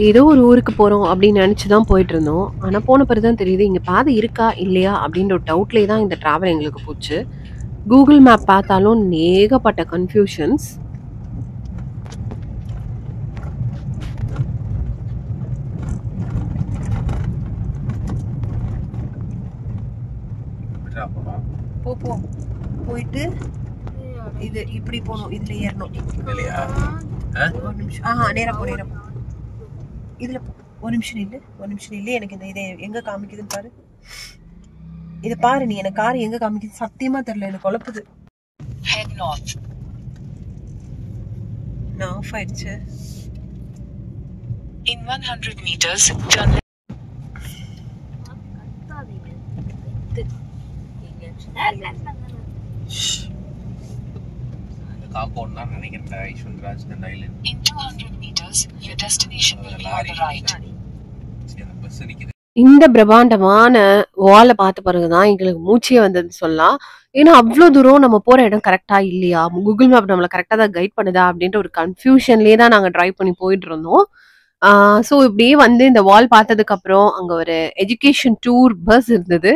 ஏதோ ஒரு ஊருக்கு போறோம் அப்படின்னு நினைச்சு தான் போயிட்டுருந்தோம். ஆனா போன பிறகு தான் தெரியுது, இங்க பாதை இருக்கா? இல்லையா? அப்படின்ற ஒரு டவுட்லயே தான் இந்த டிராவல் எங்களுக்கு போச்சு. கூகுள் மேப் பார்த்தாலும் ஏகப்பட்ட கன்ஃப்யூஷன்ஸ். போ போ போயிட்டு இது இப்படி போகணும். இதுல ஏறணும். ஒரு நிமிஷம். நேரா போ நேரா போ. இதுல ஒரு நிமிஷம் நில்லு. ஒரு நிமிஷம் நில்லு. எனக்கு இந்த இதை எங்க காமிக்குதுன்னு பாரு. இதை பாரு நீ. எனக்கு கார் எங்க காமிக்குது சத்தியமா தெரியல. எனக்கு குழப்புது. Head north. நான் ஆஃப் ஆயிடுச்சு. In 100 meters, turn left. In 200 meters, your destination will be on the right. இந்த பிரம்மாண்டமான வாலை பார்த்த பிறகுதான் எங்களுக்கு மூச்சே வந்ததுன்னு சொல்லலாம். ஏன்னா அவ்வளோ தூரம் நம்ம போற இடம் கரெக்டா இல்லையா, கூகுள் மேப் நம்மளை கரெக்டா தான் கைட் பண்ணுதா அப்படின்ற ஒரு கன்ஃபியூஷன்லயே தான் நாங்க டிரைவ் பண்ணி போயிட்டு இருந்தோம். ஸோ இப்படியே வந்து இந்த வால் பார்த்ததுக்கு அப்புறம் அங்க ஒரு எஜுகேஷன் டூர் பஸ் இருந்தது.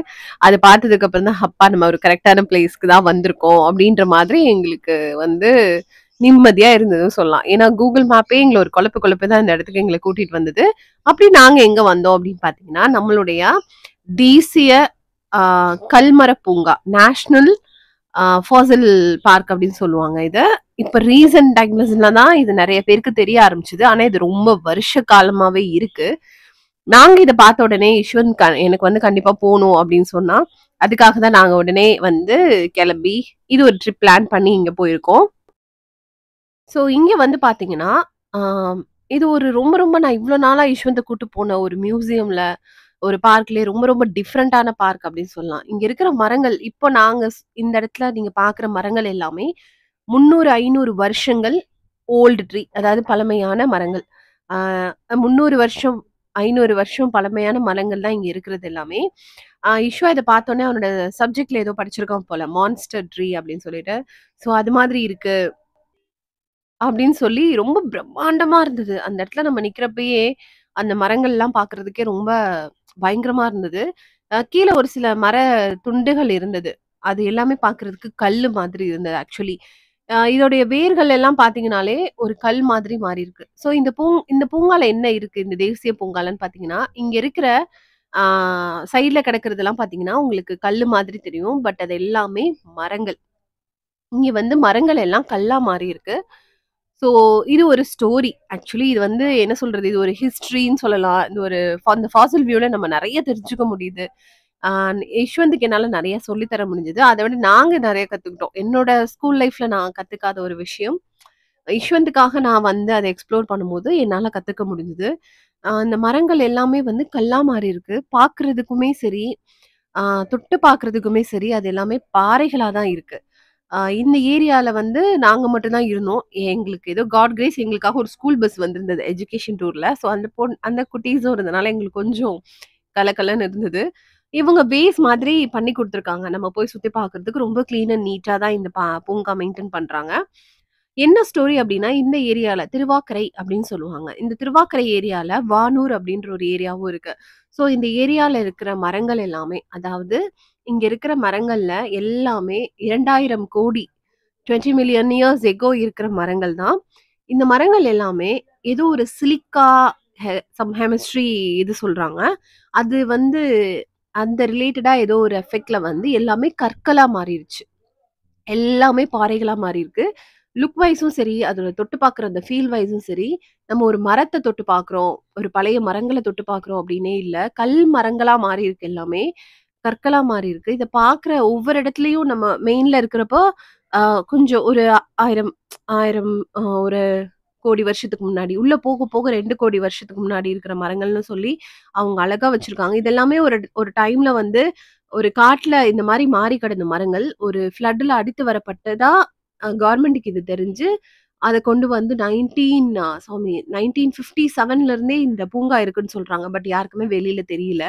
அது பார்த்ததுக்கு அப்புறம் தான் அப்பா நம்ம ஒரு கரெக்டான பிளேஸ்க்கு தான் வந்திருக்கோம் அப்படின்ற மாதிரி எங்களுக்கு வந்து நிம்மதியா இருந்ததுன்னு சொல்லலாம். ஏன்னா கூகுள் மேப்பே எங்களை ஒரு குழப்பு தான் இந்த இடத்துக்கு எங்களை கூட்டிட்டு வந்தது. அப்படி நாங்க எங்க வந்தோம் அப்படின்னு பாத்தீங்கன்னா, நம்மளுடைய தேசிய கல்மர பூங்கா, நேஷனல் ஃபாசில் பார்க் அப்படின்னு சொல்லுவாங்க இத. இப்ப ரீசன்ட் டைம்ஸ்ல தான் இது நிறைய பேருக்கு தெரிய ஆரம்பிச்சது. ஆனா இது ரொம்ப வருஷ காலமாவே இருக்கு. நாங்க இதை பார்த்த உடனே யஷ்வந்த் எனக்கு வந்து கண்டிப்பா போகணும் அப்படின்னு சொன்னா, அதுக்காக தான் நாங்க உடனே வந்து கிளம்பி இது ஒரு ட்ரிப் பிளான் பண்ணி இங்க போயிருக்கோம். ஸோ இங்க வந்து பாத்தீங்கன்னா, ஆம், இது ஒரு ரொம்ப ரொம்ப நான் இவ்ளோ நாளா யஷ்வந்த கூட்டு போன ஒரு மியூசியம்ல, ஒரு பார்க்லயே ரொம்ப ரொம்ப டிஃபரண்டான பார்க் அப்படின்னு சொல்லலாம். இங்க இருக்கிற மரங்கள், இப்போ நாங்க இந்த இடத்துல நீங்க பார்க்குற மரங்கள் எல்லாமே 300, 500 வருஷங்கள் ஓல்டு ட்ரீ. அதாவது பழமையான மரங்கள். ஆ 300 வருஷம், 500 வருஷம் பழமையான மரங்கள் தான் இங்க இருக்கிறது எல்லாமே. யுஷ்வா இத பார்த்தோனே அவனோட சப்ஜெக்ட்ல ஏதோ படிச்சிருக்கான் போல. மான்ஸ்டர் ட்ரீ அப்படின்னு சொல்லிட்டு. ஸோ அது மாதிரி இருக்கு. அப்படின்னு சொல்லி ரொம்ப பிரம்மாண்டமா இருந்தது. அந்த இடத்துல நம்ம நிக்கிறப்பயே, அந்த மரங்கள்லாம் பார்க்கறதுக்கே ரொம்ப பயங்கரமா இருந்தது. கீழ ஒரு சில மர துண்டுகள் இருந்தது. அது எல்லாமே பார்க்கறதுக்கு கல்லு மாதிரி இருந்தது ஆக்சுவலி. இதோடைய வேர்கள் எல்லாம் பார்த்தீங்கனாலே, ஒரு கல் மாதிரி மாறியிருக்கு. ஸோ இந்த பூங்கால என்ன இருக்கு? இந்த தேசிய பூங்காலன்னு பார்த்தீங்கன்னா, இங்க இருக்கிற ஆ சைட்ல கிடக்கிறதெல்லாம் பார்த்தீங்கன்னா, உங்களுக்கு கல்லு மாதிரி தெரியும். பட் அது எல்லாமே மரங்கள். இங்க வந்து மரங்கள் எல்லாம் கல்லா மாறியிருக்கு. ஸோ இது ஒரு ஸ்டோரி. ஆக்சுவலி இது வந்து என்ன சொல்றது? இது ஒரு ஹிஸ்டரின்னு சொல்லலாம். இது ஒரு அந்த ஃபாசில் வியூல நம்ம நெறைய தெரிஞ்சுக்க முடியுது. ஆ யஷ்வந்த்க்கு என்னால நெறைய சொல்லி தர முடிஞ்சது. அத விட நாங்க நெறைய கத்துக்கிட்டோம். என்னோட ஸ்கூல் லைஃப்ல நான் கத்துக்காத ஒரு விஷயம், யஷ்வந்த்துக்காக நான் வந்து அத எக்ஸ்ப்ளோர் பண்ணும்போது என்னால கத்துக்க முடிஞ்சது. இந்த மரங்கள் எல்லாமே வந்து கல்லா மாறி இருக்கு. பார்க்கறதுக்குமே சரி, ஆ தொட்டு பார்க்கறதுக்குமே சரி, அது எல்லாமே பாறைகளா தான் இருக்கு. இந்த ஏரியால வந்து நாங்க மட்டும் தான் இருந்தோம். எங்களுக்கு ஏதோ காட் கிரேஸ் எங்களுக்காக ஒரு ஸ்கூல் பஸ் வந்திருந்தது எஜுகேஷன் டூர்ல. ஸோ அந்த குட்டீஸும் இருந்தனால எங்களுக்கு கொஞ்சம் கலகலன்னு இருந்தது. இவங்க பேஸ் மாதிரி பண்ணி குடுத்துருக்காங்க. நம்ம போய் சுத்தி பார்க்கறதுக்கு ரொம்ப கிளீன் அண்ட் நீட்டா தான் இந்த பூங்கா மெயின்டெயின் பண்றாங்க. என்ன ஸ்டோரி அப்டின்னா, இந்த ஏரியால திருவாக்கரை அப்டின்னு சொல்லுவாங்க. இந்த திருவாக்கரை ஏரியால வானூர் அப்டின்ற ஒரு ஏரியாவும் இருக்கு. ஸோ இந்த ஏரியால இருக்கிற மரங்கள் எல்லாமே, அதாவது இங்க இருக்கிற மரங்கள்ல எல்லாமே 2000 கோடி 20 மில்லியன் இயர்ஸ் எகோ இருக்கிற மரங்கள் தான். இந்த மரங்கள் எல்லாமே ஏதோ ஒரு சிலிக்கா சம் கெமிஸ்ட்ரி இது சொல்றாங்க. அது வந்து அந்த ரிலேட்டடா ஏதோ ஒரு எஃபெக்ட்ல வந்து எல்லாமே கற்களா மாறிருச்சு. எல்லாமே பாறைகளா மாறியிருக்கு. லுக் வைஸும் சரி, அதோட தொட்டு பார்க்குற அந்த ஃபீல் வைஸும் சரி, நம்ம ஒரு மரத்த தொட்டு பார்க்குறோம், ஒரு பழைய மரங்கள தொட்டு பார்க்குறோம் அப்டின்னே இல்ல. கல் மரங்களா மாறியிருக்கு எல்லாமே. கற்களா மாறியிருக்கு. இத பார்க்குற ஒவ்வொரு இடத்துலயும் நம்ம மெயின்ல இருக்கிறப்போ, அ கொஞ்சம் ஒரு 1000 1000 ஒரு கோடி வருஷத்துக்கு முன்னாடி, உள்ள போக போக 2 கோடி வருஷத்துக்கு முன்னாடி இருக்கிற மரங்கள்னு சொல்லி, அவங்க அழகா வச்சிருக்காங்க. இது எல்லாமே ஒரு ஒரு டைம்ல வந்து ஒரு காட்டுல இந்த மாரி மாறி கிடந்த மரங்கள், ஒரு ஃப்ளட்ல அடித்து வரப்பட்டதா கவர்மெண்ட்டுக்கு இது தெரிஞ்சு, அத கொண்டு வந்து 1957ல இருந்தே இந்த பூங்கா இருக்குன்னு சொல்றாங்க. பட் யாருக்குமே வெளியில தெரியல.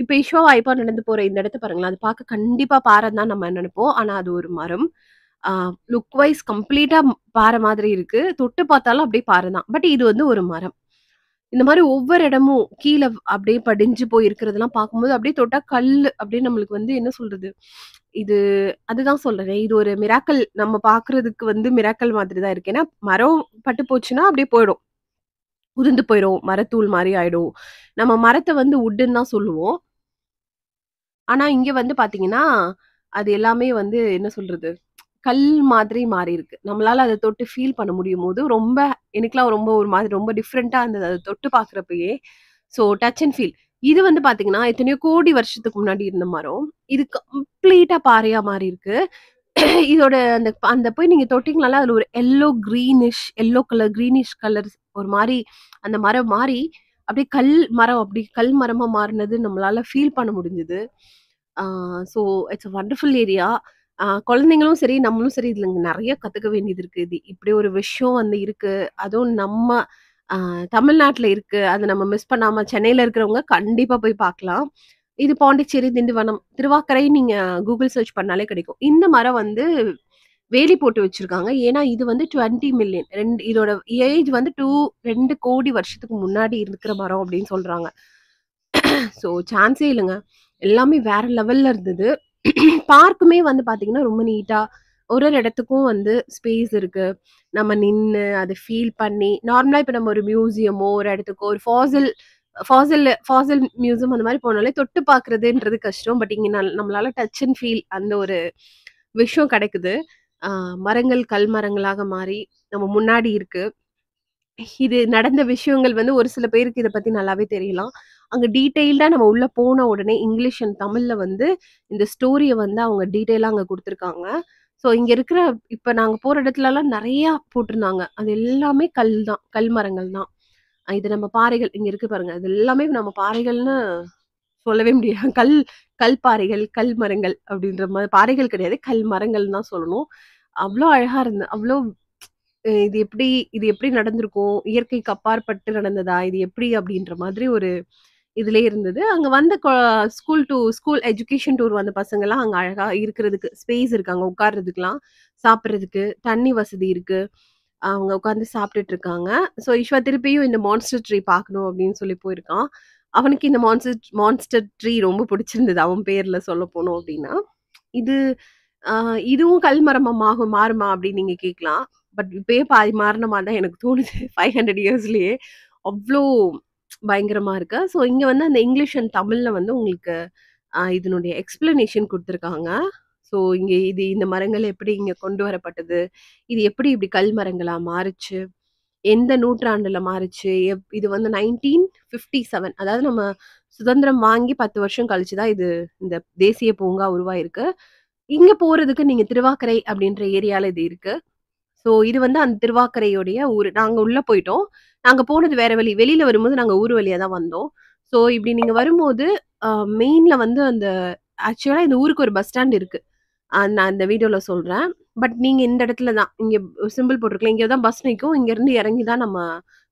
இப்ப இஷ்வா வாய்ப்பா நடந்து போற இந்த இடத்த பாருங்களேன். அது பார்க்க கண்டிப்பா பாறைன்னு தான் நம்ம நெனைப்போம். ஆனா அது ஒரு மரம். ஆ லுக் வைஸ் கம்ப்ளீட்டா பாறை மாதிரி இருக்கு. தொட்டு பார்த்தாலும் அப்படியே பாறை தான். பட் இது வந்து ஒரு மரம். இந்த மாரி ஒவ்வொரு இடமும் கீழ அப்படியே படிஞ்சு போய் இருக்கிறதெல்லாம் பார்க்கும்போது, அப்படியே தொட்டா கல்லு அப்படியே நம்மளுக்கு வந்து என்ன சொல்றது? இது அதுதான் சொல்றேனே, இது ஒரு மிராக்கிள் நம்ம பார்க்குறதுக்கு வந்து மிராக்கிள் மாதிரி தான் இருக்கு. ஏன்னா, மரம் பட்டு போச்சுன்னா அப்படியே போயிடும். உதிர்ந்து போயிரும். மரத்தூள் மாரி ஆயிடும். நம்ம மரத்த வந்து வுட்டுன்னு தான் சொல்லுவோம். ஆனா, இங்க வந்து பார்த்தீங்கன்னா, அது எல்லாமே வந்து என்ன சொல்றது? கல் மாதிரி மாறியிருக்கு. நம்மளால அத தொட்டு ஃபீல் பண்ண முடியும்போது, ரொம்ப எனக்கெல்லாம் ரொம்ப ஒரு மாதிரி ரொம்ப டிஃபரெண்ட்டா இருந்தது. அத தொட்டு பார்க்குறப்பயே. So touch and feel. இது வந்து பார்த்தீங்கன்னா, எத்தனையோ கோடி வருஷத்துக்கு முன்னாடி இருந்த மரம். இது கம்ப்ளீட்டா பாறையா மாறியிருக்கு. இதோட அந்த அந்த போய் நீங்க தொட்டீங்கனாலே, அதுல ஒரு எல்லோ கலர், கிரீனிஷ் கலர் ஒரு மாரி அந்த மரம் மாறி, அப்படியே கல் மரம் அப்படி கல் மரமா மாறுனது நம்மளால ஃபீல் பண்ண முடிஞ்சது. Ah so it's a wonderful area. குழந்தைங்களும் சரி, நம்மளும் சரி, இதுல நெறைய கத்துக்க வேண்டியது இருக்கு. இது இப்படி ஒரு விஷயம் வந்து இருக்கு. அதுவும் நம்ம அ தமிழ்நாட்டுல இருக்கு. அத நம்ம மிஸ் பண்ணாம சென்னையில இருக்கிறவங்க கண்டிப்பா போய் பார்க்கலாம். இது பாண்டிச்சேரி, திண்டிவனம், திருவாக்கரை நீங்க கூகுள் சர்ச் பண்ணாலே கிடைக்கும். இந்த மரம் வந்து வேலி போட்டு வச்சிருக்காங்க. ஏன்னா, இது வந்து 20 மில்லியன் இதோட ஏஜ் வந்து 2 கோடி வருஷத்துக்கு முன்னாடி இருக்கிற மரம் அப்படின்னு சொல்றாங்க. ஸோ சான்ஸே இல்லங்க. எல்லாமே வேற லெவல்ல இருந்தது. பார்க்குமே வந்து பார்த்தீங்கன்னா, ரொம்ப நீட்டா ஒரு ஒரு இடத்துக்கும் வந்து ஸ்பேஸ் இருக்கு. நம்ம நின்னு அத ஃபீல் பண்ணி நார்மலா இப்ப நம்ம ஒரு மியூசியமோ, ஒரு இடத்துக்கோ ஒரு ஃபாசில் மியூசியம் அந்த மாரி போனாலே தொட்டு பார்க்குறதுன்றது கஷ்டம். பட் இங்க நம்மளால டச் அண்ட் ஃபீல் அந்த ஒரு விஷயம் கிடைக்குது. ஆ மரங்கள் கல் மரங்களாக மாறி நம்ம முன்னாடி இருக்கு. இது நடந்த விஷயங்கள் வந்து ஒரு சில பேருக்கு இத பத்தி நல்லாவே தெரியலாம். அங்க டீட்டெயில்டா நம்ம உள்ள போன உடனே இங்கிலீஷ் அண்ட் தமிழ்ல வந்து இந்த ஸ்டோரிய வந்து அவங்க டீட்டெயிலா அங்க குடுத்துருக்காங்க. ஸோ இங்க இருக்கிற இப்ப நாங்க போற இடத்துலலாம் நெறையா போட்டிருந்தாங்க. அது எல்லாமே கல் தான். கல் மரங்கள் தான். இது நம்ம பாறைகள் இங்க இருக்கு பாருங்க. இது எல்லாமே நம்ம பாறைகள்னு சொல்லவே முடியாது. கல் பாறைகள், கல் மரங்கள் அப்படின்ற மாரி பாறைகள் கிடையாது. கல் மரங்கள்னு தான் சொல்லணும். அவ்ளோ அழகா அவ்ளோ இது எப்படி நடந்திருக்கும்? இயற்கைக்கு அப்பாற்பட்டு நடந்ததா? இது எப்படி அப்படின்ற மாதிரி ஒரு இதிலயே இருந்தது. அங்க வந்த ஸ்கூல் எஜுகேஷன் டூர் வந்த பசங்கலாம் அங்க அழகா இருக்கிறதுக்கு ஸ்பேஸ் இருக்கு. அங்க உட்கார்றதுக்கலாம், சாப்பிடுறதுக்கு, தண்ணி வசதி இருக்கு. அவங்க உட்கார்ந்து சாப்பிட்டுட்டு இருக்காங்க. ஸோ ஈஸ்வா திருப்பியும் இந்த மான்ஸ்டர் ட்ரீ பார்க்கணும் அப்படின்னு சொல்லி போயிருக்கான். அவனுக்கு இந்த மான்ஸ்டர் ட்ரீ ரொம்ப பிடிச்சிருந்தது. அவன் பேர்ல சொல்லப்போனோம் அப்படின்னா. இது அ இதுவும் கல்மரமா மாறுமா அப்படின்னு நீங்க கேட்கலாம். பட் இப்பயே பாதி மாறுன மாரி தான் எனக்கு தோணுது. 500 இயர்ஸ்லயே. அவ்ளோ பயங்கரமா இருக்கு. ஸோ இங்க வந்து அந்த இங்கிலீஷ் அண்ட் தமிழ்ல வந்து உங்களுக்கு இதனுடைய எக்ஸ்ப்ளனேஷன் குடுத்துருக்காங்க. ஸோ இந்த மரங்கள் எப்படி இங்க கொண்டு வரப்பட்டது? இது எப்படி இப்படி கல் மரங்களா மாறுச்சு? எந்த நூற்றாண்டுல மாறுச்சு? இது வந்து 1957 அதாவது நம்ம சுதந்திரம் வாங்கி 10 வருஷம் கழிச்சு தான் இந்த தேசிய பூங்கா உருவாயிருக்கு. இங்க போறதுக்கு நீங்க திருவாக்கரை அப்படின்ற ஏரியால இது இருக்கு. ஸோ இது வந்து அந்த திருவாக்கரையுடைய ஊரு. நாங்க உள்ள போயிட்டோம். நாங்க போனது வேற வழி. வெளியில வரும்போது நாங்க ஊர் வழியா தான் வந்தோம். ஸோ இப்படி நீங்க வரும்போது, அ மெயின்ல வந்து ஆக்சுவலா இந்த ஊருக்கு ஒரு பஸ் ஸ்டாண்ட் இருக்கு. நான் இந்த வீடியோல சொல்றேன். பட் நீங்க இந்த இடத்துல தான். இங்க சிம்பிள் போட்டிருக்குல்ல, இங்க தான் பஸ் நிக்கும். இங்கருந்து இறங்கி தான் நம்ம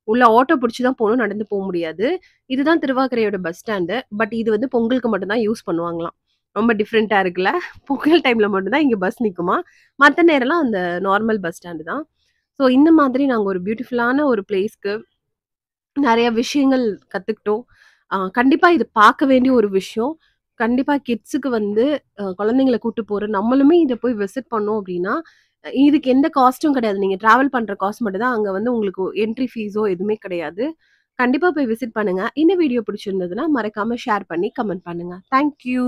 உள்ள ஆட்டோ புடிச்சு தான் போணும். நடந்து முடியாது. இதுதான் திருவாக்கரையோட பஸ் ஸ்டாண்டு. பட் இது வந்து பொங்கலுக்கு மட்டும் தான் யூஸ் பண்ணுவாங்களாம். ரொம்ப டிஃபரெண்ட்டா இருக்குல்ல. பொங்கல் டைம்ல மட்டும் தான் இங்க பஸ் நிக்குமாம். மத்த நேரம்லாம் அந்த நார்மல் பஸ் ஸ்டாண்டு தான். ஸோ இந்த மாதிரி நாங்க ஒரு பியூட்டிஃபுல்லான ஒரு பிளேஸ்க்கு நெறைய விஷயங்கள் கத்துக்கிட்டோம். கண்டிப்பா இது பார்க்க வேண்டிய ஒரு விஷயம். கண்டிப்பா கிட்ஸுக்கு வந்து குழந்தைங்கள கூட்டு போற நம்மளுமே இத போய் விசிட் பண்ணோம் அப்டின்னா, இதுக்கு எந்த காஸ்ட்டும் கிடையாது. நீங்க டிராவல் பண்ற காஸ்ட் மட்டும் தான். அங்க வந்து உங்களுக்கு என்ட்ரி ஃபீஸோ எதுவுமே கிடையாது. கண்டிப்பா போய் விசிட் பண்ணுங்க. இந்த வீடியோ பிடிச்சிருந்ததுன்னா, மறக்காம ஷேர் பண்ணி கமெண்ட் பண்ணுங்க. Thank you.